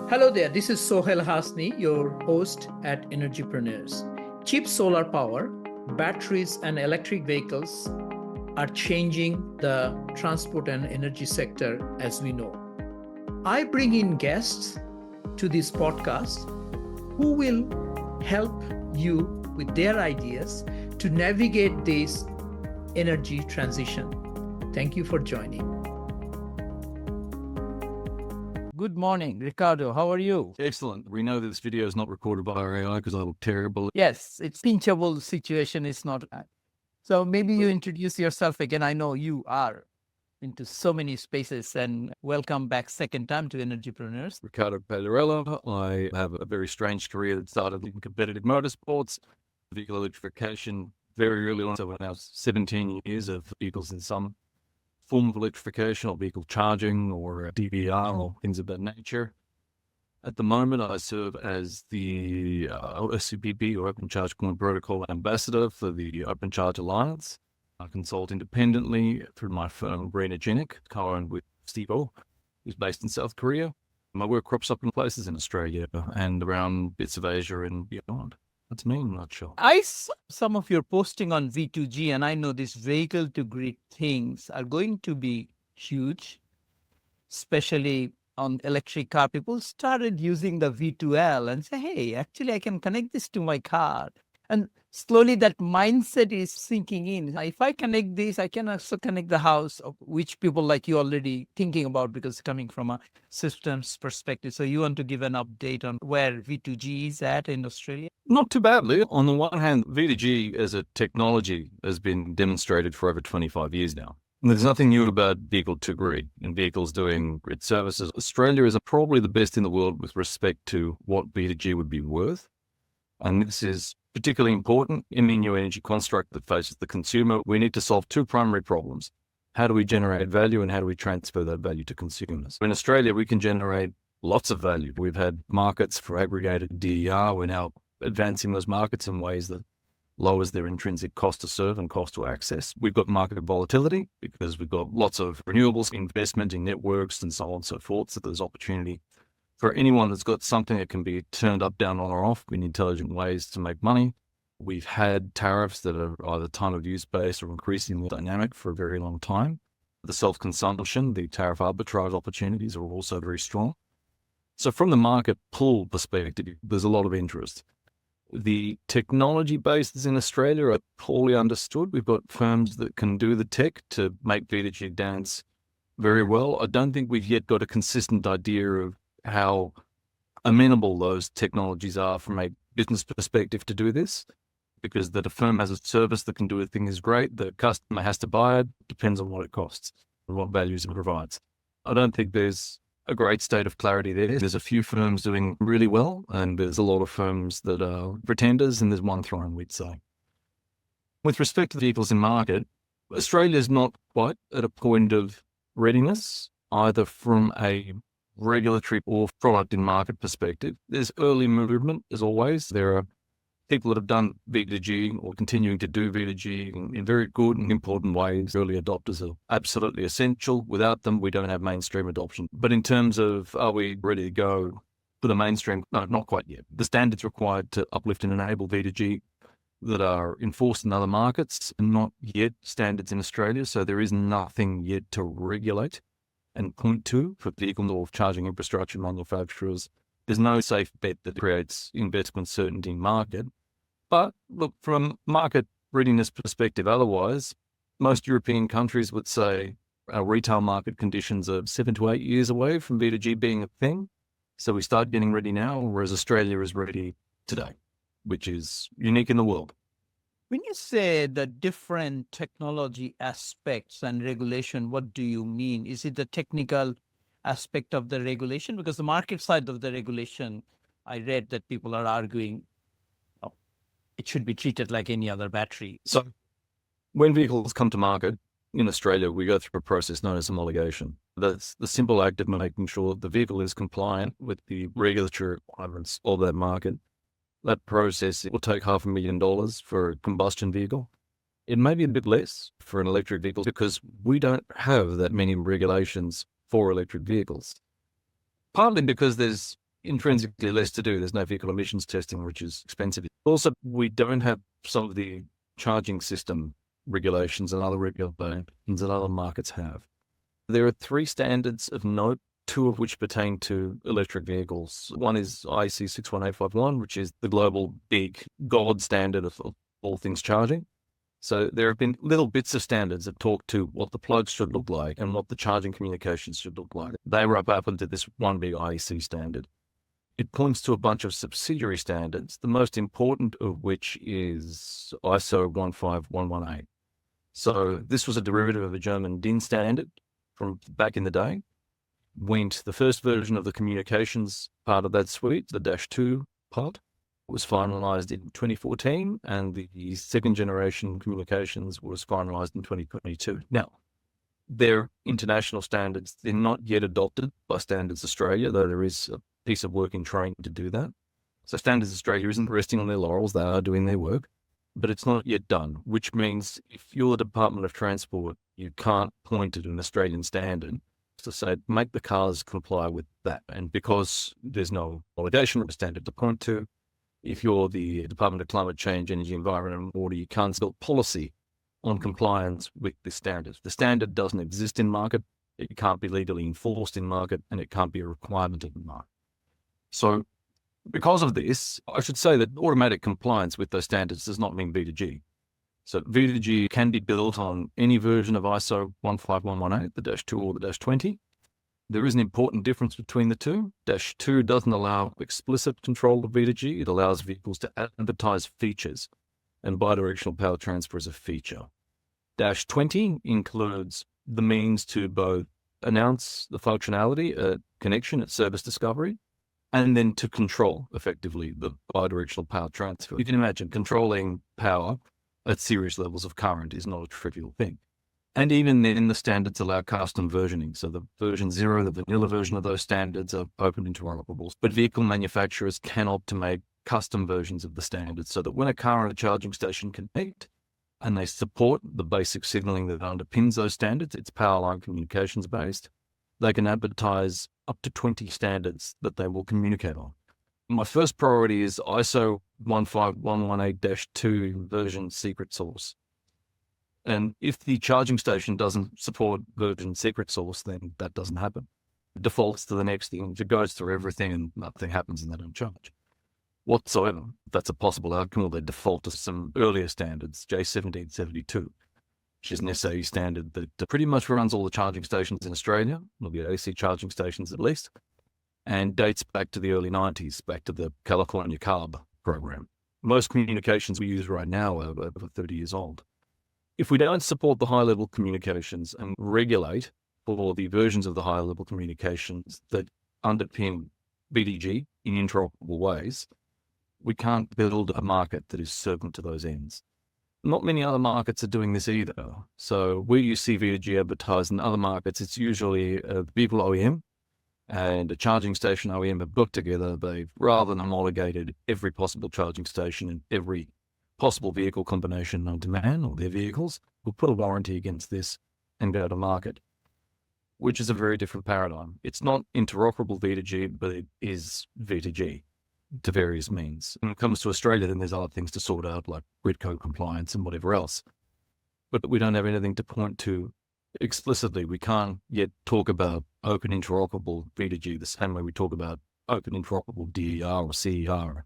Hello there, this is Sohail Hasni, your host at Energypreneurs. Cheap solar power, batteries, and electric vehicles are changing the transport and energy sector as we know. I bring in guests to this podcast who will help you with their ideas to navigate this energy transition. Thank you for joining. Good morning, Riccardo. How are you? Excellent. We know that this video is not recorded by our AI because I look terrible. Yes, it's pinchable situation. It's not. So maybe you introduce yourself again. I know you are into so many spaces, and welcome back second time to Energypreneurs. Riccardo Pagliarrella. I have a very strange career that started in competitive motorsports, vehicle electrification very early on. So we're now 17 years of vehicles in some form of electrification or vehicle charging or DVR or things of that nature. At the moment, I serve as the OCPP or Open Charge Coin Protocol Ambassador for the Open Charge Alliance. I consult independently through my firm Energypreneurs, co-owned with Steve O, who's based in South Korea. My work crops up in places in Australia and around bits of Asia and beyond. That's me in a nutshell. I saw some of your posting on V2G, and I know these vehicle to grid things are going to be huge, especially on electric car. People started using the V2L and say, hey, actually I can connect this to my car. And slowly that mindset is sinking in. If I connect this, I can also connect the house, which people like you already thinking about because coming from a systems perspective. So you want to give an update on where V2G is at in Australia? Not too badly. On the one hand, V2G as a technology has been demonstrated for over 25 years now. There's nothing new about vehicle to grid and vehicles doing grid services. Australia is probably the best in the world with respect to what V2G would be worth. And this is particularly important in the new energy construct that faces the consumer. We need to solve two primary problems. How do we generate value and how do we transfer that value to consumers? In Australia, we can generate lots of value. We've had markets for aggregated DER. We're now advancing those markets in ways that lowers their intrinsic cost to serve and cost to access. We've got market volatility because we've got lots of renewables, investment in networks and so on and so forth. So there's opportunity for anyone that's got something that can be turned up, down, on or off in intelligent ways to make money. We've had tariffs that are either time of use based or increasingly dynamic for a very long time. The self-consumption, the tariff arbitrage opportunities are also very strong. So from the market pull perspective, there's a lot of interest. The technology bases in Australia are poorly understood. We've got firms that can do the tech to make V2G dance very well. I don't think we've yet got a consistent idea of how amenable those technologies are from a business perspective to do this, because that a firm has a service that can do a thing is great. The customer has to buy it. Depends on what it costs and what values it provides. I don't think there's a great state of clarity there. There's a few firms doing really well, and there's a lot of firms that are pretenders, and there's one throwing, we'd say. With respect to the vehicles in market, Australia's not quite at a point of readiness, either from a regulatory or product in market perspective. There's early movement, as always. There are people that have done V2G or continuing to do V2G in very good and important ways. Early adopters are absolutely essential. Without them, we don't have mainstream adoption. But in terms of, are we ready to go for the mainstream? No, not quite yet. The standards required to uplift and enable V2G that are enforced in other markets are not yet standards in Australia. So there is nothing yet to regulate and point to for vehicle or charging infrastructure manufacturers. There's no safe bet that creates investment certainty in market. But look, from a market readiness perspective, otherwise, most European countries would say our retail market conditions are 7 to 8 years away from V2G being a thing. So we start getting ready now, whereas Australia is ready today, which is unique in the world. When you say the different technology aspects and regulation, what do you mean? Is it the technical aspect of the regulation? Because the market side of the regulation, I read that people are arguing it should be treated like any other battery. So when vehicles come to market in Australia, we go through a process known as homologation. That's the simple act of making sure the vehicle is compliant with the regulatory requirements of that market. That process will take $500,000 for a combustion vehicle. It may be a bit less for an electric vehicle because we don't have that many regulations for electric vehicles. Partly because there's intrinsically less to do. There's no vehicle emissions testing, which is expensive. Also, we don't have some of the charging system regulations and other regulations that other markets have. There are 3 standards of note, 2 of which pertain to electric vehicles. One is IEC 61851, which is the global big gold standard of all things charging. So there have been little bits of standards that talk to what the plugs should look like and what the charging communications should look like. They wrap up into this one big IEC standard. It points to a bunch of subsidiary standards, the most important of which is ISO 15118. So this was a derivative of a German DIN standard from back in the day. The first version of the communications part of that suite, the -2 part, was finalized in 2014, and the second generation communications was finalized in 2022. Now, they're international standards. They're not yet adopted by Standards Australia, though there is a piece of work in train to do that. So Standards Australia isn't resting on their laurels. They are doing their work, but it's not yet done, which means if you're the Department of Transport, you can't point to an Australian standard to say, make the cars comply with that. And because there's no validation standard to point to, if you're the Department of Climate Change, Energy, Environment and Water, you can't build policy on compliance with the standards. The standard doesn't exist in market. It can't be legally enforced in market, and it can't be a requirement in the market. So because of this, I should say that automatic compliance with those standards does not mean V2G. So V2G can be built on any version of ISO 15118, the -2 or the -20. There is an important difference between the two. -2 doesn't allow explicit control of V2G. It allows vehicles to advertise features, and bidirectional power transfer is a feature. -20 includes the means to both announce the functionality, connection at service discovery, and then to control effectively the bidirectional power transfer. You can imagine controlling power at serious levels of current is not a trivial thing. And even then, the standards allow custom versioning. So the version 0, the vanilla version of those standards are open interoperables. But vehicle manufacturers can opt to make custom versions of the standards so that when a car and a charging station connect and they support the basic signaling that underpins those standards, it's power line communications based, they can advertise up to 20 standards that they will communicate on. My first priority is ISO 15118-2 version secret source. And if the charging station doesn't support version secret source, then that doesn't happen. It defaults to the next thing. It goes through everything and nothing happens and they don't charge whatsoever. That's a possible outcome, or they default to some earlier standards, J1772, which is an SAE standard that pretty much runs all the charging stations in Australia, or the AC charging stations at least, and dates back to the early 90s, back to the California CARB program. Most communications we use right now are over 30 years old. If we don't support the high-level communications and regulate for the versions of the high-level communications that underpin V2G in interoperable ways, we can't build a market that is servant to those ends. Not many other markets are doing this either. So where you see V2G advertised in other markets, it's usually a vehicle OEM and a charging station OEM have got together. They've rather than homologated every possible charging station and every possible vehicle combination known to man or their vehicles, will put a warranty against this and go to market, which is a very different paradigm. It's not interoperable V2G, but it is V2G to various means. When it comes to Australia, then there's other things to sort out like grid code compliance and whatever else. But we don't have anything to point to explicitly. We can't yet talk about open interoperable V2G the same way we talk about open interoperable DER or CER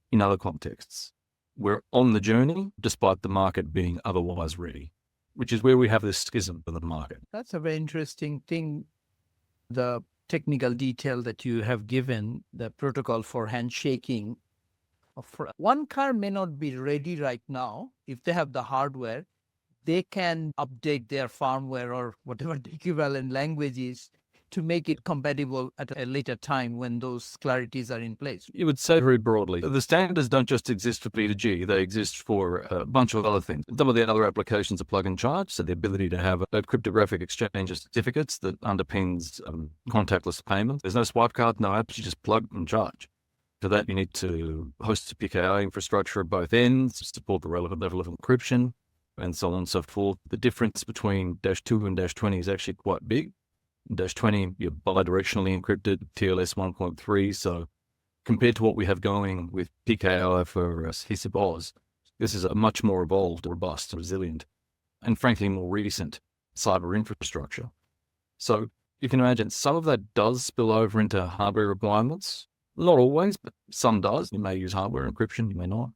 in other contexts. We're on the journey despite the market being otherwise ready, which is where we have this schism in the market. That's a very interesting thing. The technical detail that you have given, the protocol for handshaking. One car may not be ready right now. If they have the hardware, they can update their firmware or whatever the equivalent language is to make it compatible at a later time when those clarities are in place. You would say very broadly, the standards don't just exist for V2G, they exist for a bunch of other things. Some of the other applications are plug and charge, so the ability to have a cryptographic exchange of certificates that underpins contactless payment. There's no swipe card, no apps, you just plug and charge. For that, you need to host PKI infrastructure at both ends, support the relevant level of encryption, and so on and so forth. The difference between -2 and -20 is actually quite big. -20, you're bidirectionally encrypted, TLS 1.3, so compared to what we have going with PKI for adhesive Oz, this is a much more evolved, robust, resilient, and frankly more recent cyber infrastructure. So you can imagine some of that does spill over into hardware requirements. Not always, but some does. You may use hardware encryption, you may not.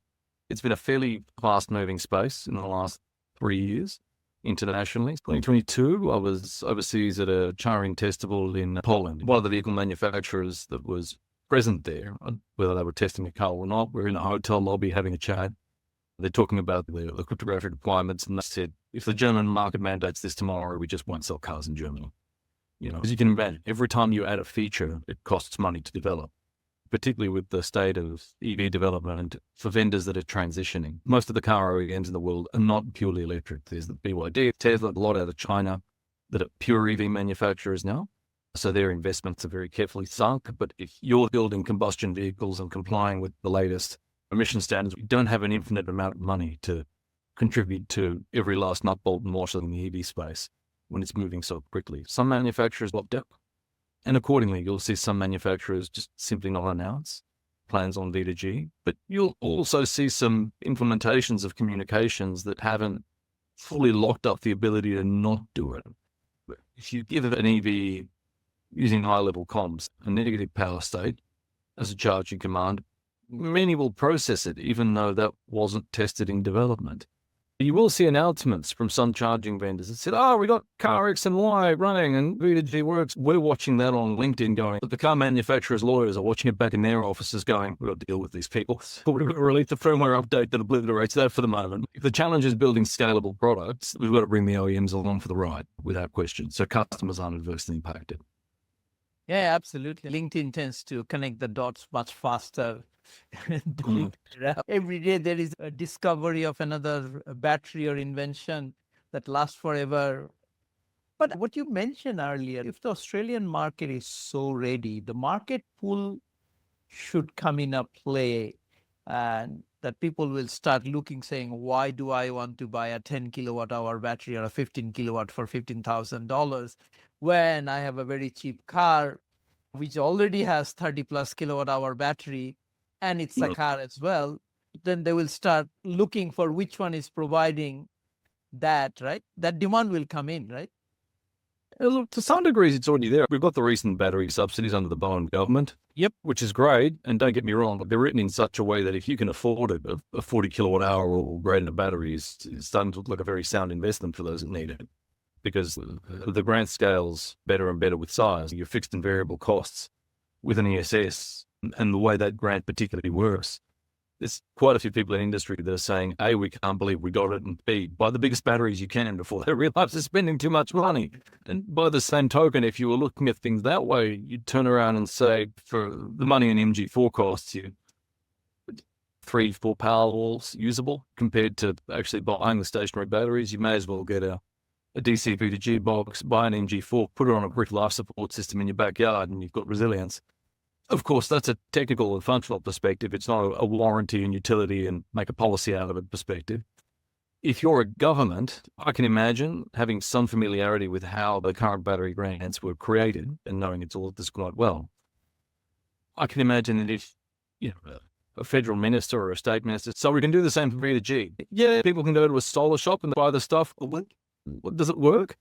It's been a fairly fast-moving space in the last 3 years internationally. 2022, I was overseas at a charring testable in Poland. One of the vehicle manufacturers that was present there, whether they were testing a car or not, we're in a hotel lobby having a chat. They're talking about the cryptographic requirements, and they said, if the German market mandates this tomorrow, we just won't sell cars in Germany. You know, as you can imagine, every time you add a feature, it costs money to develop, particularly with the state of EV development for vendors that are transitioning. Most of the car OEMs in the world are not purely electric. There's the BYD, Tesla, a lot out of China that are pure EV manufacturers now. So their investments are very carefully sunk. But if you're building combustion vehicles and complying with the latest emission standards, you don't have an infinite amount of money to contribute to every last nut, bolt, and washer in the EV space when it's moving so quickly. Some manufacturers locked up. And accordingly, you'll see some manufacturers just simply not announce plans on V2G, but you'll also see some implementations of communications that haven't fully locked up the ability to not do it. If you give an EV using high-level comms a negative power state as a charging command, many will process it, even though that wasn't tested in development. You will see announcements from some charging vendors that said, we got car X and Y running and V2G works. We're watching that on LinkedIn going, but the car manufacturers' lawyers are watching it back in their offices going, we've got to deal with these people. But we've got to release the firmware update that obliterates that for the moment. If the challenge is building scalable products, we've got to bring the OEMs along for the ride without question, so customers aren't adversely impacted. Yeah, absolutely. LinkedIn tends to connect the dots much faster. Every day there is a discovery of another battery or invention that lasts forever. But what you mentioned earlier, if the Australian market is so ready, the market pull should come in a play, and that people will start looking, saying, why do I want to buy a 10 kilowatt hour battery or a 15 kilowatt for $15,000 when I have a very cheap car which already has 30 plus kilowatt hour battery and it's a car as well? Then they will start looking for which one is providing that, right? That demand will come in, right? Look, to some degrees, it's already there. We've got the recent battery subsidies under the Bowen government. Yep, which is great. And don't get me wrong, they're written in such a way that if you can afford it, a 40 kilowatt hour or greater battery is starting to look like a very sound investment for those that need it. Because the grant scale's better and better with size. Your fixed and variable costs with an ESS and the way that grant particularly works. There's quite a few people in industry that are saying, A, we can't believe we got it, and B, buy the biggest batteries you can before they realize they're spending too much money. And by the same token, if you were looking at things that way, you'd turn around and say, for the money an MG4 costs you, 3-4 Powerwalls usable compared to actually buying the stationary batteries, you may as well get a DC V2G box, buy an MG4, put it on a brick life support system in your backyard, and you've got resilience. Of course, that's a technical and functional perspective. It's not a warranty and utility and make a policy out of it perspective. If you're a government, I can imagine having some familiarity with how the current battery grants were created and knowing it's all described well. I can imagine that if, a federal minister or a state minister, so we can do the same for V2G. Yeah, people can go to a solar shop and buy the stuff. Does it work?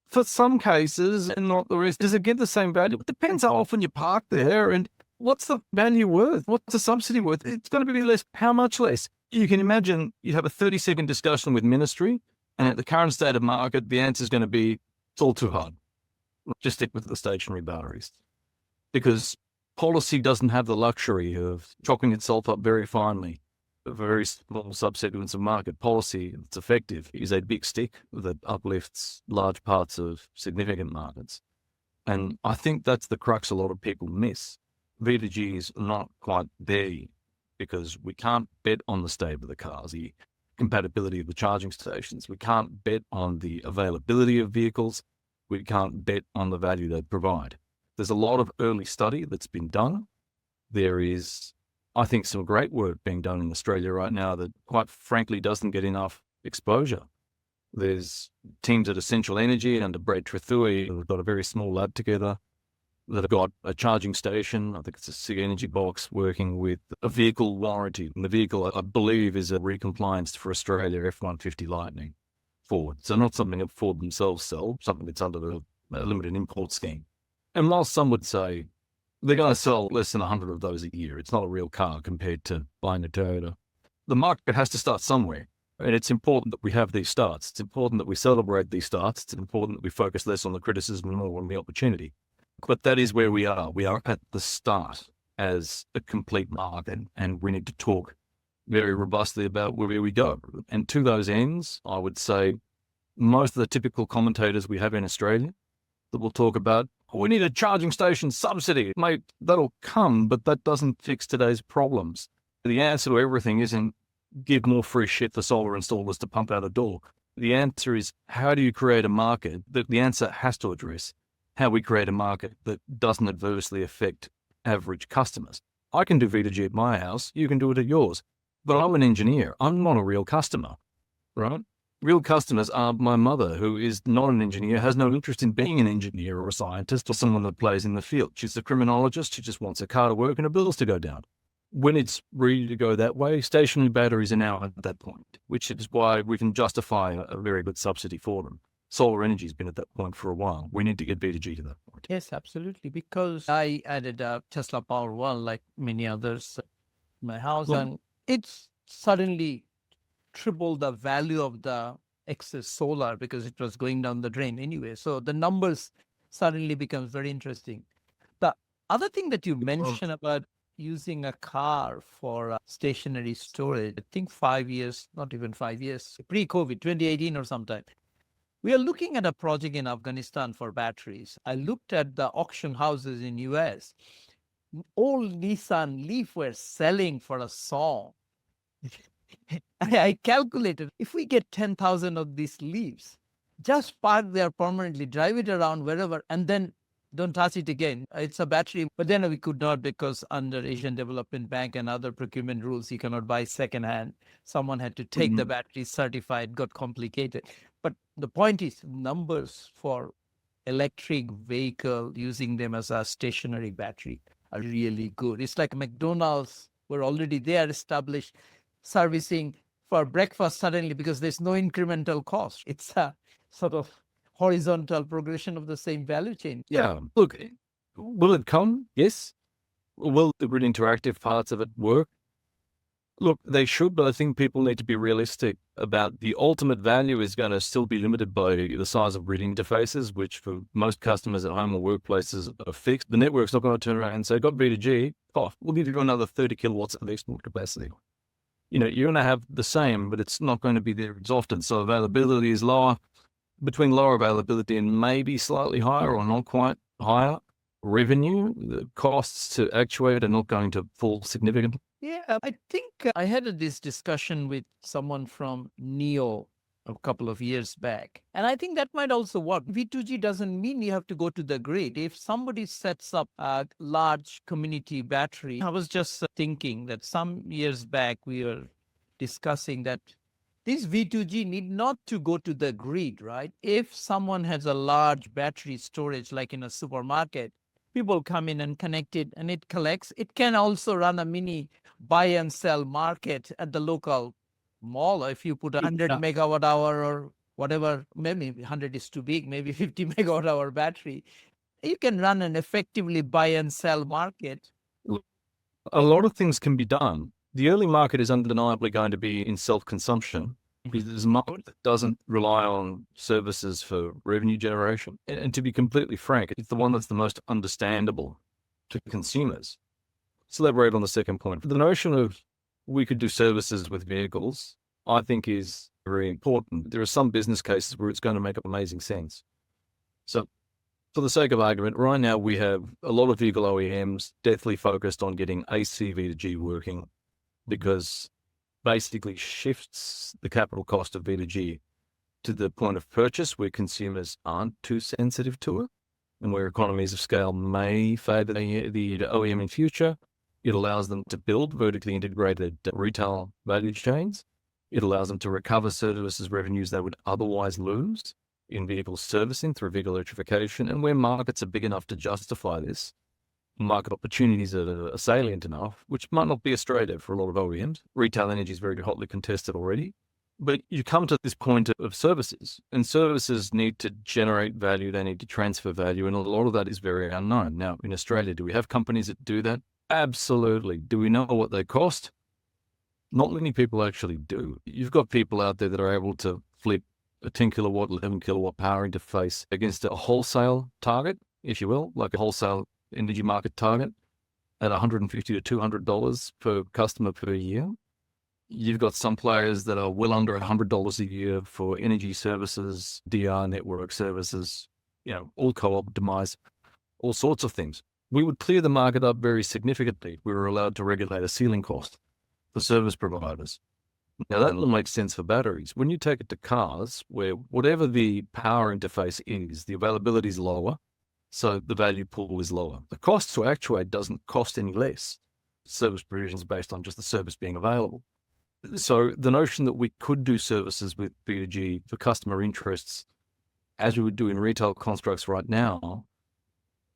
For some cases and not the rest. Does it get the same value? It depends how often you park there and what's the value worth? What's the subsidy worth? It's going to be less. How much less? You can imagine you'd have a 30-second discussion with ministry, and at the current state of market, the answer is going to be, it's all too hard. Just stick with the stationary batteries. Because policy doesn't have the luxury of chopping itself up very finely. A very small subsegments of market policy that's effective is a big stick that uplifts large parts of significant markets. And I think that's the crux a lot of people miss. V2G is not quite there because we can't bet on the state of the cars, the compatibility of the charging stations. We can't bet on the availability of vehicles. We can't bet on the value they provide. There's a lot of early study that's been done. There is, I think, some great work being done in Australia right now that quite frankly doesn't get enough exposure. There's teams at Essential Energy under Brad Trethewey who've got a very small lab together that have got a charging station. I think it's a C Energy box working with a vehicle warranty. And the vehicle, I believe, is a recompliance for Australia F-150 Lightning Ford. So not something that Ford themselves sell, something that's under a limited import scheme. And while some would say they're going to sell less than 100 of those a year, it's not a real car compared to buying a Toyota. The market has to start somewhere. And it's important that we have these starts. It's important that we celebrate these starts. It's important that we focus less on the criticism and more on the opportunity. But that is where we are. We are at the start as a complete market, and we need to talk very robustly about where we go. And to those ends, I would say most of the typical commentators we have in Australia that will talk about, we need a charging station subsidy. Mate, that'll come, but that doesn't fix today's problems. The answer to everything isn't give more free shit for solar installers to pump out a door. The answer is, how do you create a market that the answer has to address how we create a market that doesn't adversely affect average customers. I can do V2G at my house. You can do it at yours. But I'm an engineer. I'm not a real customer, right? Real customers are my mother, who is not an engineer, has no interest in being an engineer or a scientist or someone that plays in the field. She's a criminologist. She just wants a car to work and her bills to go down. When it's ready to go that way, stationary batteries are now at that point, which is why we can justify a very good subsidy for them. Solar energy has been at that point for a while. We need to get V2G to that point. Yes, absolutely. Because I added a Tesla Powerwall like many others in my house, and it's suddenly tripled the value of the excess solar because it was going down the drain anyway. So the numbers suddenly becomes very interesting. The other thing that you mentioned about using a car for stationary storage, I think 5 years, not even 5 years, pre-COVID, 2018 or sometime. We are looking at a project in Afghanistan for batteries. I looked at the auction houses in US. Old Nissan Leaf were selling for a song. I calculated, if we get 10,000 of these Leafs, just park there permanently, drive it around wherever, and then don't touch it again. It's a battery. But then we could not, because under Asian Development Bank and other procurement rules, you cannot buy secondhand. Someone had to take the battery certified, got complicated. But the point is, numbers for electric vehicle using them as a stationary battery are really good. It's like McDonald's were already there, established, servicing for breakfast suddenly because there's no incremental cost. It's a sort of horizontal progression of the same value chain. Yeah. Look, will it come? Yes. Will the grid interactive parts of it work? Look, they should, but I think people need to be realistic about the ultimate value is going to still be limited by the size of grid interfaces, which for most customers at home or workplaces are fixed. The network's not going to turn around and say, got V2G, we'll give you another 30 kilowatts of export capacity. You know, you're going to have the same, but it's not going to be there as often. So availability is lower. Between lower availability and maybe slightly higher or not quite higher revenue, the costs to actuate are not going to fall significantly. Yeah, I think I had this discussion with someone from NEO a couple of years back. And I think that might also work. V2G doesn't mean you have to go to the grid. If somebody sets up a large community battery, I was just thinking that some years back we were discussing that this V2G need not to go to the grid, right? If someone has a large battery storage, like in a supermarket, people come in and connect it and it collects. It can also run a mini buy and sell market at the local mall. If you put 100 megawatt hour or whatever, maybe 100 is too big, maybe 50 megawatt hour battery, you can run an effectively buy and sell market. A lot of things can be done. The early market is undeniably going to be in self-consumption because there's a market that doesn't rely on services for revenue generation. And to be completely frank, it's the one that's the most understandable to consumers. Let's elaborate on the second point. The notion of we could do services with vehicles, I think, is very important. There are some business cases where it's going to make amazing sense. So for the sake of argument, right now we have a lot of vehicle OEMs deathly focused on getting AC V2G working, because basically shifts the capital cost of V2G to the point of purchase where consumers aren't too sensitive to it and where economies of scale may favour the OEM in future. It allows them to build vertically integrated retail value chains. It allows them to recover services revenues they would otherwise lose. in vehicle servicing through vehicle electrification, and where markets are big enough to justify this, market opportunities that are salient enough, which might not be Australia for a lot of OEMs. Retail energy is very hotly contested already. But you come to this point of services, and services need to generate value. They need to transfer value. And a lot of that is very unknown. Now, in Australia, do we have companies that do that? Absolutely. Do we know what they cost? Not many people actually do. You've got people out there that are able to flip a 10 kilowatt, 11 kilowatt power interface against a wholesale target, if you will, like a wholesale energy market target at $150 to $200 per customer per year. You've got some players that are well under $100 a year for energy services, DR network services, all co-optimized, all sorts of things. We would clear the market up very significantly if we were allowed to regulate a ceiling cost for service providers. Now, that will make sense for batteries. When you take it to cars, where whatever the power interface is, the availability is lower, so the value pool is lower. The cost to actuate doesn't cost any less. Service provision is based on just the service being available. So the notion that we could do services with V2G for customer interests, as we would do in retail constructs right now,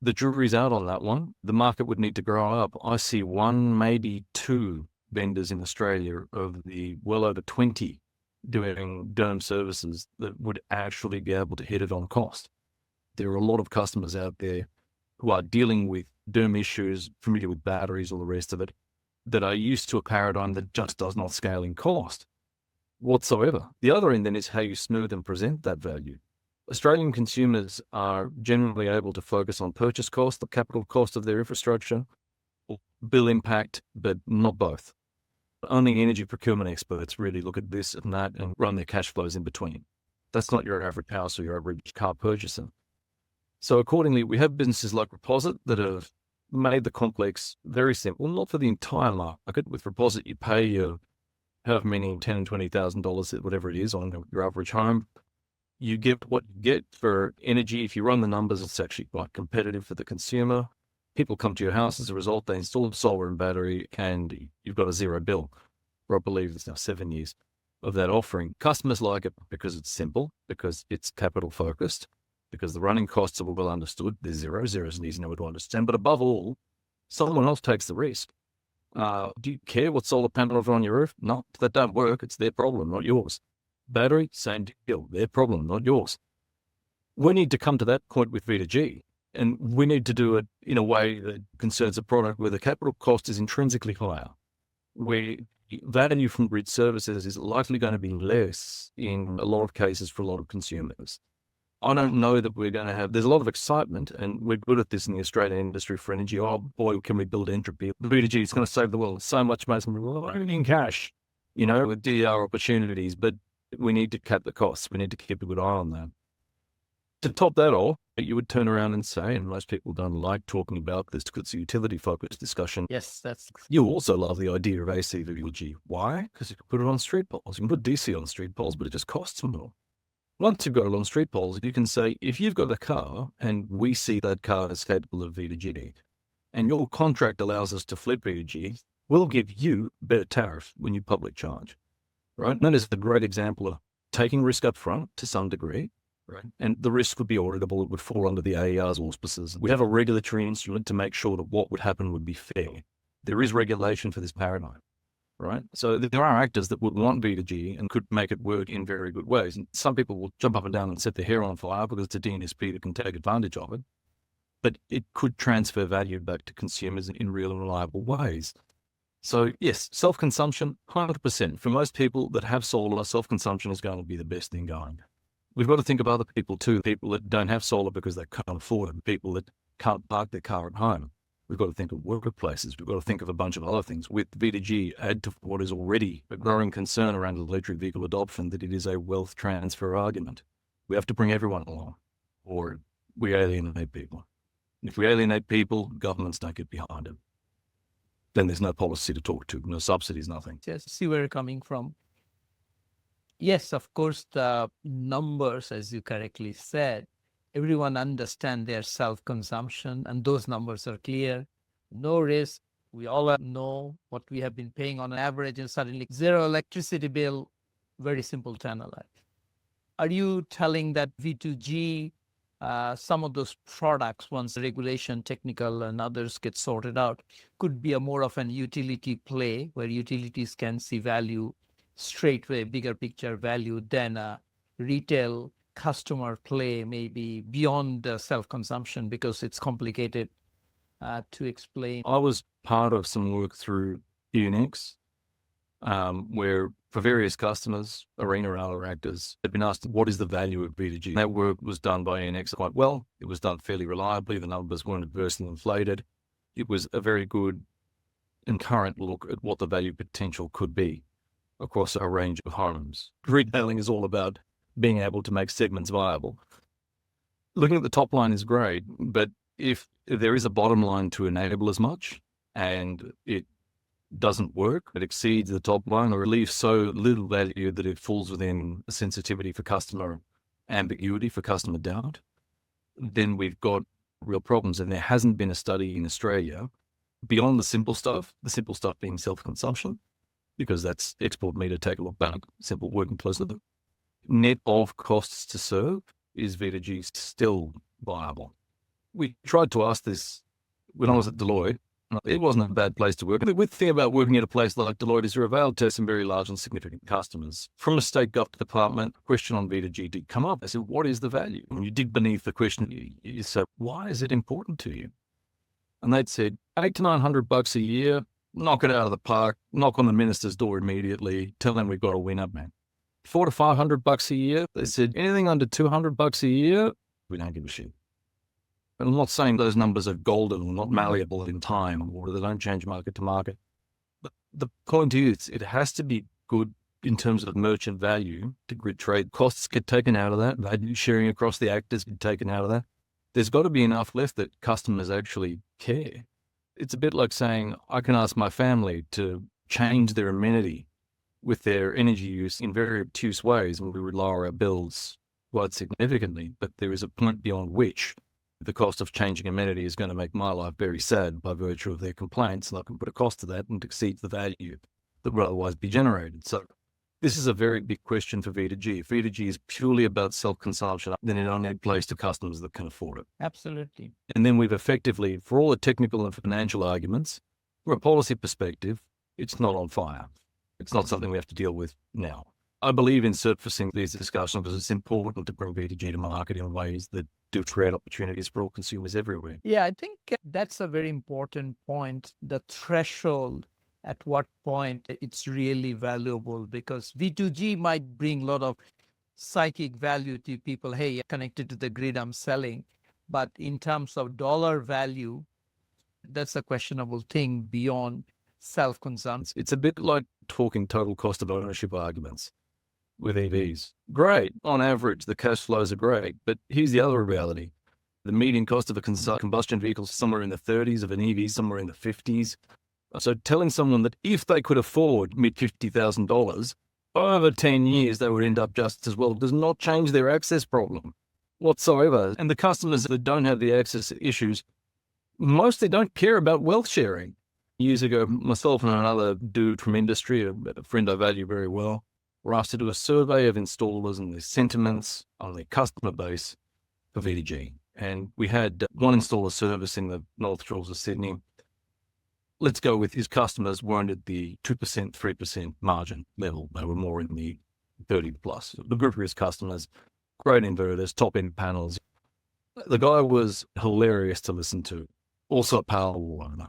the jury's out on that one. The market would need to grow up. I see one, maybe two vendors in Australia of the well over 20 doing DERM services that would actually be able to hit it on cost. There are a lot of customers out there who are dealing with DERM issues, familiar with batteries, all the rest of it, that are used to a paradigm that just does not scale in cost whatsoever. The other end then is how you smooth and present that value. Australian consumers are generally able to focus on purchase cost, the capital cost of their infrastructure, or bill impact, but not both. Only energy procurement experts really look at this and that and run their cash flows in between. That's not your average house or your average car purchaser. So accordingly, we have businesses like Reposit that have made the complex very simple, not for the entire market. With Reposit, you pay your however many $10,000 and $20,000, whatever it is, on your average home. You get what you get for energy. If you run the numbers, it's actually quite competitive for the consumer. People come to your house as a result. They install solar and battery, and you've got a zero bill. Or I believe it's now 7 years of that offering. Customers like it because it's simple, because it's capital focused, because the running costs are well understood. There's zero. Zero is an easy number to understand. But above all, someone else takes the risk. Do you care what solar panels are on your roof? No, if that don't work, it's their problem, not yours. Battery, same deal. Their problem, not yours. We need to come to that point with V2G, and we need to do it in a way that concerns a product where the capital cost is intrinsically higher, where value from grid services is likely going to be less in a lot of cases for a lot of consumers. I don't know that we're going to have, there's a lot of excitement, and we're good at this in the Australian industry for energy. Oh boy, can we build entropy? V2G is going to save the world so much more in cash, with DR opportunities, but we need to cap the costs. We need to keep a good eye on that. To top that off, you would turn around and say, and most people don't like talking about this because it's a utility-focused discussion. Yes, You also love the idea of AC V2G. Why? Because you can put it on street poles. You can put DC on street poles, but it just costs more. Once you've got it on street poles, you can say, if you've got a car and we see that car is capable of V2G, and your contract allows us to flip V2G, we'll give you a better tariff when you public charge, right? And that is the great example of taking risk up front to some degree, right? And the risk would be auditable. It would fall under the AER's auspices. We have a regulatory instrument to make sure that what would happen would be fair. There is regulation for this paradigm. Right. So there are actors that would want V2G and could make it work in very good ways. And some people will jump up and down and set their hair on fire because it's a DNSP that can take advantage of it. But it could transfer value back to consumers in real and reliable ways. So yes, self-consumption, 100%. For most people that have solar, self-consumption is going to be the best thing going. We've got to think of other people too, people that don't have solar because they can't afford it, people that can't park their car at home. We've got to think of workplaces. We've got to think of a bunch of other things. With V2G, add to what is already a growing concern around electric vehicle adoption, that it is a wealth transfer argument. We have to bring everyone along, or we alienate people. If we alienate people, governments don't get behind it. Then there's no policy to talk to, no subsidies, nothing. just see where you're coming from. Yes, of course, the numbers, as you correctly said, everyone understands their self-consumption, and those numbers are clear. No risk. We all know what we have been paying on average, and suddenly zero electricity bill, very simple to analyze. Are you telling that V2G, some of those products, once regulation, technical, and others get sorted out, could be a more of an utility play where utilities can see value straightway, bigger picture value than a retail customer play, maybe beyond self-consumption because it's complicated to explain? I was part of some work through Unix, where for various customers, arena and other actors, had been asked, what is the value of V2G? That work was done by NX quite well. It was done fairly reliably. The numbers weren't adversely inflated. It was a very good and current look at what the value potential could be across a range of homes. Retailing is all about being able to make segments viable. Looking at the top line is great, but if there is a bottom line to enable as much and it doesn't work, it exceeds the top line or leaves so little value that it falls within a sensitivity for customer ambiguity, for customer doubt, then we've got real problems. And there hasn't been a study in Australia beyond the simple stuff being self-consumption, because that's export meter, take a look back, simple working closely. Net of costs to serve, is V2G still viable? We tried to ask this when I was at Deloitte. It wasn't a bad place to work. The good thing about working at a place like Deloitte is you're available to some very large and significant customers. From a state government department, a question on V2G did come up. I said, what is the value? When you dig beneath the question, you say, why is it important to you? And they'd said, $800 to $900 a year, knock it out of the park, knock on the minister's door immediately, tell them we've got a winner, man. $400 to $500 a year, they said, anything under $200 a year, we don't give a shit. And I'm not saying those numbers are golden or not malleable in time or they don't change market to market. But the point is, it has to be good in terms of merchant value to grid trade. Costs get taken out of that. Value sharing across the actors get taken out of that. There's got to be enough left that customers actually care. It's a bit like saying, I can ask my family to change their amenity with their energy use in very obtuse ways, and we would lower our bills quite significantly. But there is a point beyond which the cost of changing amenity is going to make my life very sad by virtue of their complaints, and I can put a cost to that and exceed the value that would otherwise be generated. So this is a very big question for V2G. If V2G is purely about self-consumption, then it only plays to customers that can afford it. Absolutely. And then we've effectively, for all the technical and financial arguments, from a policy perspective, it's not on fire. It's not something we have to deal with now. I believe in surfacing these discussions because it's important to bring V2G to market in ways that do create opportunities for all consumers everywhere. Yeah, I think that's a very important point, the threshold at what point it's really valuable, because V2G might bring a lot of psychic value to people. Hey, connected to the grid, I'm selling. But in terms of dollar value, that's a questionable thing beyond self-consumption. It's a bit like talking total cost of ownership arguments with EVs. Great. On average, the cash flows are great. But here's the other reality. The median cost of a combustion vehicle is somewhere in the 30s, of an EV somewhere in the 50s. So telling someone that if they could afford mid-$50,000, over 10 years they would end up just as well does not change their access problem whatsoever. And the customers that don't have the access issues mostly don't care about wealth sharing. Years ago, myself and another dude from industry, a friend I value very well, were asked to do a survey of installers and their sentiments on their customer base for V2G. And we had one installer service in the North Shores of Sydney. Let's go with his customers weren't at the 2%, 3% margin level. They were more in the 30 plus. The group of his customers, great inverters, top end panels. The guy was hilarious to listen to. Also a Powerwall owner.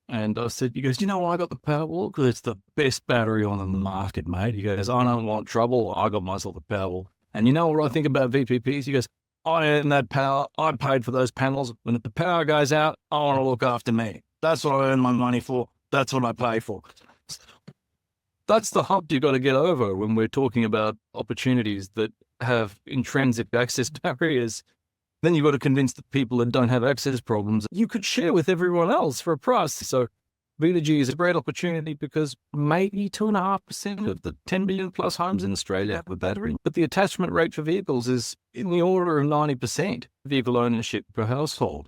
And I said, he goes, you know why I got the Powerwall? Because it's the best battery on the market, mate. He goes, I don't want trouble. I got myself a Powerwall. And you know what I think about VPPs? He goes, I earn that power. I paid for those panels. When the power goes out, I want to look after me. That's what I earn my money for. That's what I pay for. That's the hump you've got to get over when we're talking about opportunities that have intrinsic access barriers. Then you've got to convince the people that don't have access problems you could share with everyone else for a price. So V2G is a great opportunity because maybe 2.5% of the 10 million plus homes in Australia have a battery. But the attachment rate for vehicles is in the order of 90% vehicle ownership per household.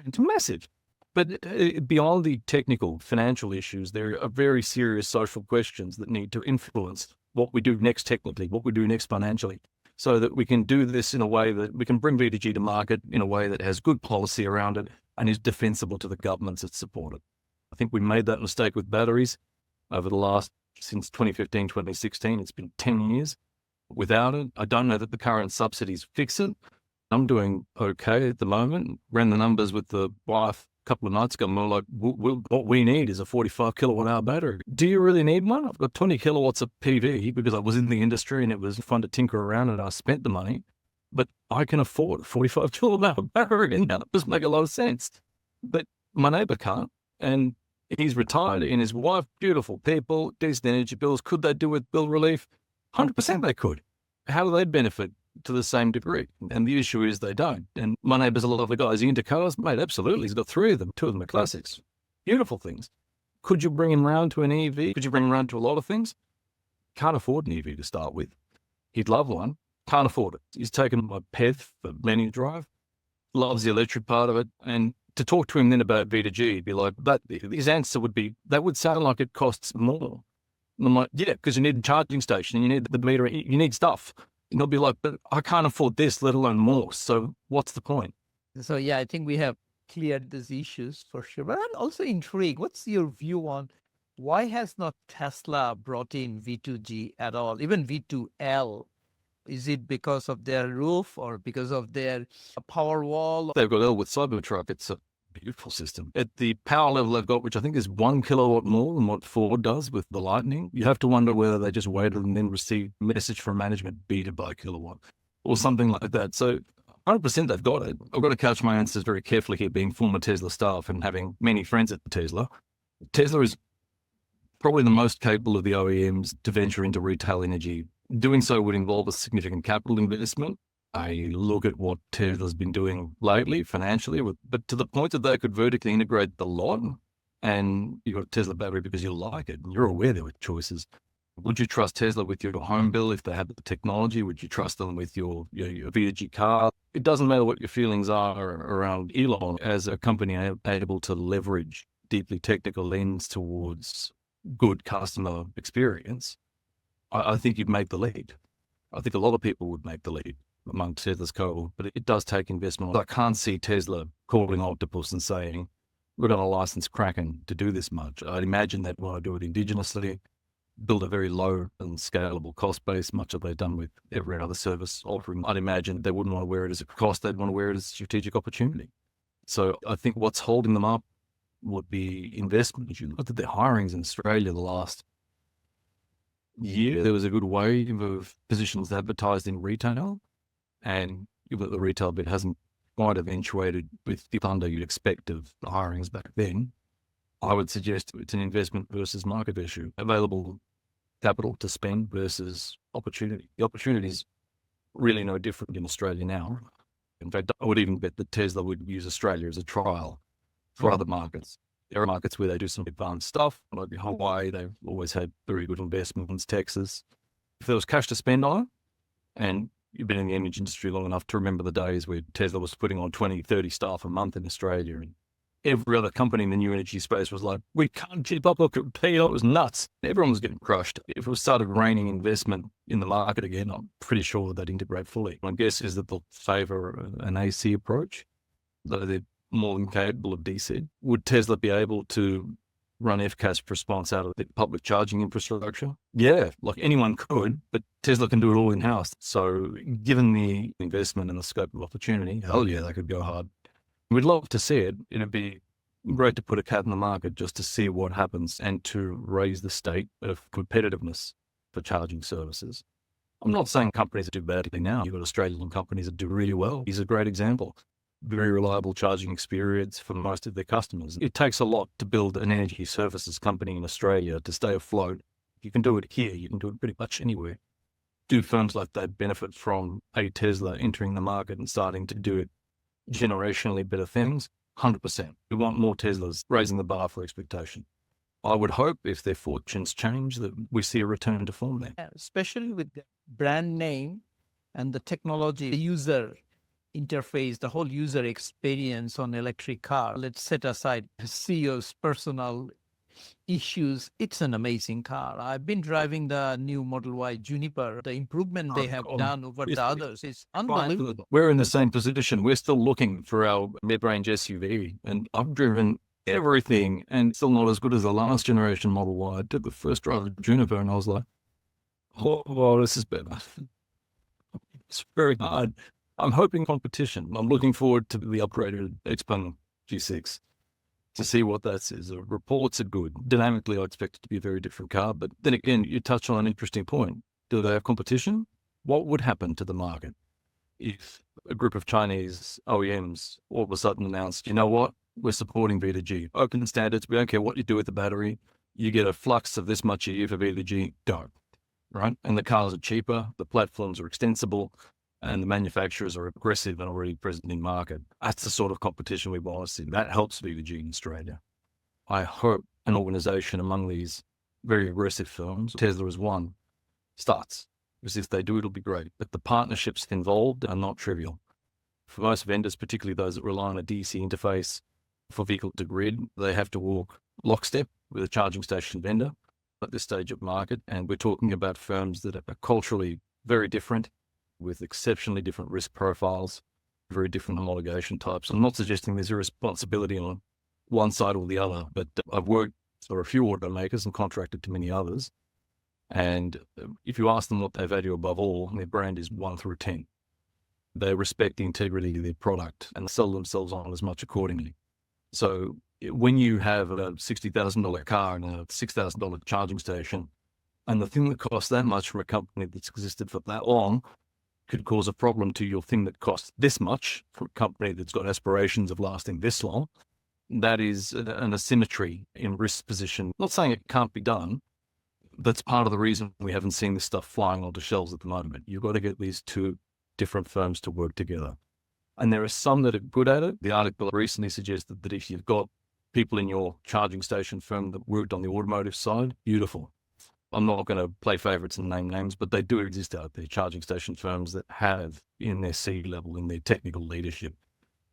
It's massive. But beyond the technical financial issues, there are very serious social questions that need to influence what we do next technically, what we do next financially, so that we can do this in a way that we can bring V2G to market in a way that has good policy around it and is defensible to the governments that support it. I think we made that mistake with batteries over the last, since 2015, 2016. It's been 10 years without it. I don't know that the current subsidies fix it. I'm doing okay at the moment. Ran the numbers with the wife a couple of nights ago, and we're like, what we need is a 45 kilowatt hour battery. Do you really need one? I've got 20 kilowatts of PV because I was in the industry and it was fun to tinker around and I spent the money, but I can afford a 45 kilowatt hour battery, and that doesn't make a lot of sense. But my neighbor can't, and he's retired, and his wife, beautiful people, decent energy bills. Could they do with bill relief? 100% they could. How do they benefit to the same degree? And the issue is they don't. And my neighbour's a lot of the guys into cars, mate, absolutely. He's got 3 of them. 2 of them are classics. Beautiful things. Could you bring him round to an EV? Could you bring him round to a lot of things? Can't afford an EV to start with. He'd love one. Can't afford it. He's taken my PEV for Lenny Drive. Loves the electric part of it. And to talk to him then about V2G, he'd be like, his answer would be, that would sound like it costs more. And I'm like, yeah, because you need a charging station, you need the meter, you need stuff. And he'll be like, but I can't afford this, let alone more. So what's the point? So yeah, I think we have cleared these issues for sure. But I'm also intrigued. What's your view on why has not Tesla brought in V2G at all, even V2L? Is it because of their roof or because of their power wall? They've got L with Cybertruck. It's a beautiful system. At the power level they've got, which I think is 1 kilowatt more than what Ford does with the Lightning, you have to wonder whether they just waited and then received message from management, beat it by kilowatt or something like that. So 100% they've got it. I've got to couch my answers very carefully here, being former Tesla staff and having many friends at Tesla. Tesla is probably the most capable of the OEMs to venture into retail energy. Doing so would involve a significant capital investment. I look at what Tesla's been doing lately financially, but to the point that they could vertically integrate the lot, and you've got a Tesla battery because you like it and you're aware there were choices. Would you trust Tesla with your home bill if they have the technology? Would you trust them with your V2G car? It doesn't matter what your feelings are around Elon as a company able to leverage deeply technical lens towards good customer experience. I think you'd make the lead. I think a lot of people would make the lead among Tesla's cohort, but it does take investment. I can't see Tesla calling Octopus and saying, we're going to license Kraken to do this much. I'd imagine they'd want to do it indigenously, build a very low and scalable cost base, much as they've done with every other service offering. I'd imagine they wouldn't want to wear it as a cost, they'd want to wear it as a strategic opportunity. So I think what's holding them up would be investment. If you look at their hirings in Australia the last year, there was a good wave of positions advertised in retail, and the retail bit hasn't quite eventuated with the thunder you'd expect of the hirings back then. I would suggest it's an investment versus market issue. Available capital to spend versus opportunity. The opportunity is really no different in Australia now. In fact, I would even bet that Tesla would use Australia as a trial for other markets. There are markets where they do some advanced stuff, like Hawaii. They've always had very good investments. Texas. If there was cash to spend on it, and you've been in the energy industry long enough to remember the days where Tesla was putting on 20, 30 staff a month in Australia, and every other company in the new energy space was like, we can't keep up. Look, it was nuts. Everyone was getting crushed. If it started raining investment in the market again, I'm pretty sure they'd integrate fully. My guess is that they'll favour an AC approach, though they're more than capable of DC. Would Tesla be able to run FCAS response out of the public charging infrastructure? Yeah, like anyone could, but Tesla can do it all in-house. So given the investment and the scope of opportunity, hell yeah, they could go hard. We'd love to see it. It'd be great to put a cat in the market just to see what happens and to raise the state of competitiveness for charging services. I'm not saying companies that do badly now. You've got Australian companies that do really well. He's a great example. Very reliable charging experience for most of their customers. It takes a lot to build an energy services company in Australia to stay afloat. You can do it here. You can do it pretty much anywhere. Do firms like that benefit from a Tesla entering the market and starting to do it generationally better things? 100%. We want more Teslas raising the bar for expectation. I would hope if their fortunes change that we see a return to form there. Especially with the brand name and the technology, the user interface, the whole user experience on electric car. Let's set aside CEO's personal issues, it's an amazing car. I've been driving the new Model Y Juniper. The improvement they have done over the others is unbelievable. We're in the same position. We're still looking for our mid-range SUV, and I've driven everything and still not as good as the last generation Model Y. I did the first drive of Juniper and I was like, oh, this is better. It's very hard. I'm hoping competition. I'm looking forward to the upgraded Xpeng G6 to see what that says. The reports are good. Dynamically, I expect it to be a very different car. But then again, you touch on an interesting point. Do they have competition? What would happen to the market if a group of Chinese OEMs all of a sudden announced, you know what, we're supporting V2G, open standards, we don't care what you do with the battery, you get a flux of this much a year for V2G, go, right? And the cars are cheaper, the platforms are extensible, and the manufacturers are aggressive and already present in market. That's the sort of competition we want to see. That helps V2G in Australia. I hope an organization among these very aggressive firms, Tesla is one, starts. Because if they do, it'll be great. But the partnerships involved are not trivial. For most vendors, particularly those that rely on a DC interface for vehicle to grid, they have to walk lockstep with a charging station vendor at this stage of market. And we're talking about firms that are culturally very different, with exceptionally different risk profiles, very different homologation types. I'm not suggesting there's a responsibility on one side or the other, but I've worked for a few automakers and contracted to many others. And if you ask them what they value above all, their brand is 1 through 10. They respect the integrity of their product and sell themselves on as much accordingly. So when you have a $60,000 car and a $6,000 charging station, and the thing that costs that much from a company that's existed for that long could cause a problem to your thing that costs this much from a company that's got aspirations of lasting this long, that is an asymmetry in risk position. Not saying it can't be done. That's part of the reason we haven't seen this stuff flying onto shelves at the moment. You've got to get these two different firms to work together. And there are some that are good at it. The article recently suggested that if you've got people in your charging station firm that worked on the automotive side, beautiful. I'm not going to play favorites and name names, but they do exist out there, charging station firms that have in their C level, in their technical leadership,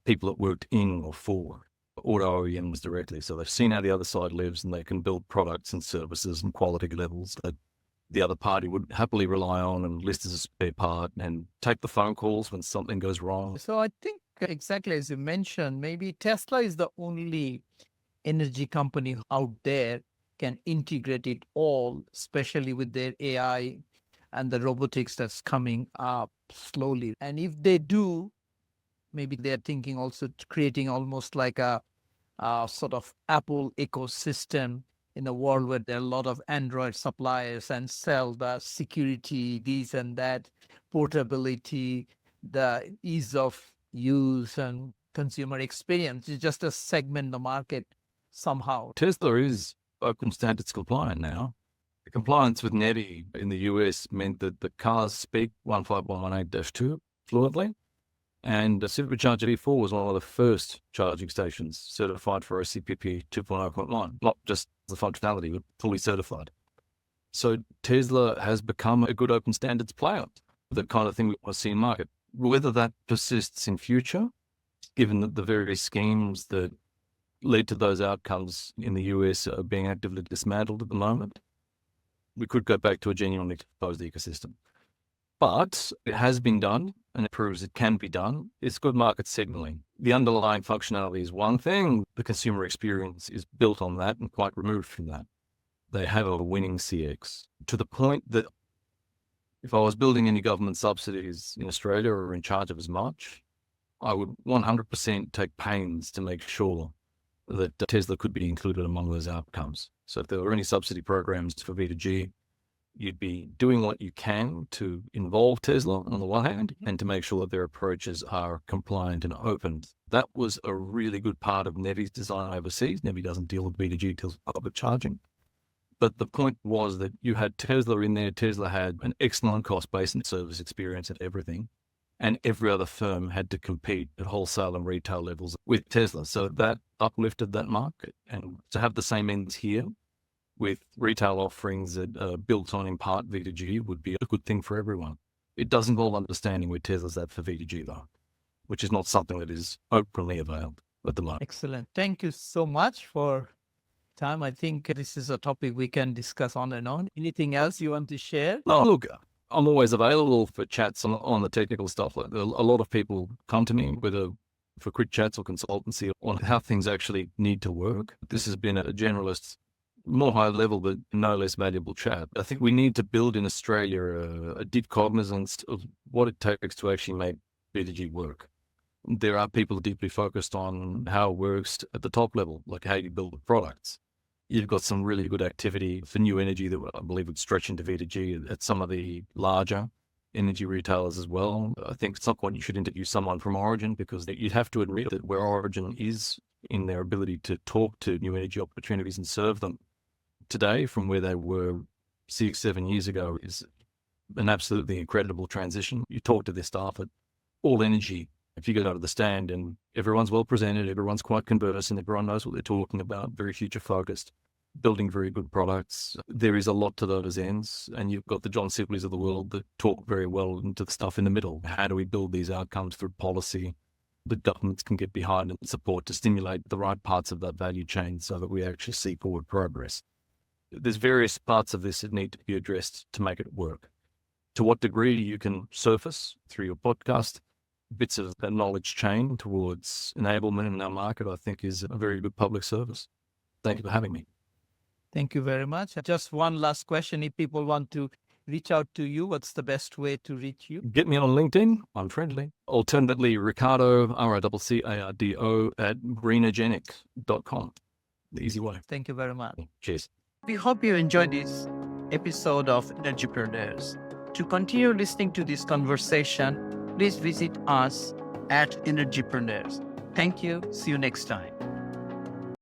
people that worked in or for auto OEMs directly. So they've seen how the other side lives and they can build products and services and quality levels that the other party would happily rely on and list as a spare part and take the phone calls when something goes wrong. So I think exactly as you mentioned, maybe Tesla is the only energy company out there can integrate it all, especially with their AI and the robotics that's coming up slowly. And if they do, maybe they're thinking also creating almost like a sort of Apple ecosystem in a world where there are a lot of Android suppliers and sell the security, this and that, portability, the ease of use and consumer experience. It's just a segment the market somehow. Tesla is open standards compliant now. The compliance with NEVI in the US meant that the cars speak 15118-2 fluently. And the Supercharger V4 was one of the first charging stations certified for OCPP 2.0.1, not just the functionality, but fully certified. So Tesla has become a good open standards player, the kind of thing we want to see in market. Whether that persists in future, given that the various schemes that lead to those outcomes in the US are being actively dismantled at the moment, we could go back to a genuinely closed ecosystem. But it has been done, and it proves it can be done. It's good market signaling. The underlying functionality is one thing. The consumer experience is built on that and quite removed from that. They have a winning CX to the point that if I was building any government subsidies in Australia or in charge of as much, I would 100% take pains to make sure that Tesla could be included among those outcomes. So if there were any subsidy programs for V2G, you'd be doing what you can to involve Tesla on the one hand and to make sure that their approaches are compliant and open. That was a really good part of NEVI's design overseas. NEVI doesn't deal with V2G, it deals with public charging. But the point was that you had Tesla in there. Tesla had an excellent cost base and service experience and everything. And every other firm had to compete at wholesale and retail levels with Tesla. So that uplifted that market. And to have the same ends here with retail offerings that are built on, in part, V2G would be a good thing for everyone. It does involve understanding where Tesla's at for V2G, though, which is not something that is openly available at the moment. Excellent. Thank you so much for time. I think this is a topic we can discuss on and on. Anything else you want to share? No, look, I'm always available for chats on the technical stuff. Like, a lot of people come to me for quick chats or consultancy on how things actually need to work. This has been a generalist, more high level, but no less valuable chat. I think we need to build in Australia a deep cognizance of what it takes to actually make V2G work. There are people deeply focused on how it works at the top level, like how you build the products. You've got some really good activity for new energy that I believe would stretch into V2G at some of the larger energy retailers as well. I think at some point you should interview someone from Origin, because you'd have to admit that where Origin is in their ability to talk to new energy opportunities and serve them today from where they were 6-7 years ago is an absolutely incredible transition. You talk to their staff at All Energy, if you go to the stand, and everyone's well presented, everyone's quite conversant, everyone knows what they're talking about, very future focused, building very good products. There is a lot to those ends, and you've got the John Sibleys of the world that talk very well into the stuff in the middle. How do we build these outcomes through policy that governments can get behind and support to stimulate the right parts of that value chain so that we actually see forward progress? There's various parts of this that need to be addressed to make it work. To what degree you can surface through your podcast bits of that knowledge chain towards enablement in our market, I think is a very good public service. Thank you for having me. Thank you very much. Just one last question. If people want to reach out to you, what's the best way to reach you? Get me on LinkedIn. I'm friendly. Alternatively, Riccardo, Riccardo greenergenic.com. The easy way. Thank you very much. Cheers. We hope you enjoyed this episode of Energypreneurs. To continue listening to this conversation, please visit us at Energypreneurs. Thank you. See you next time.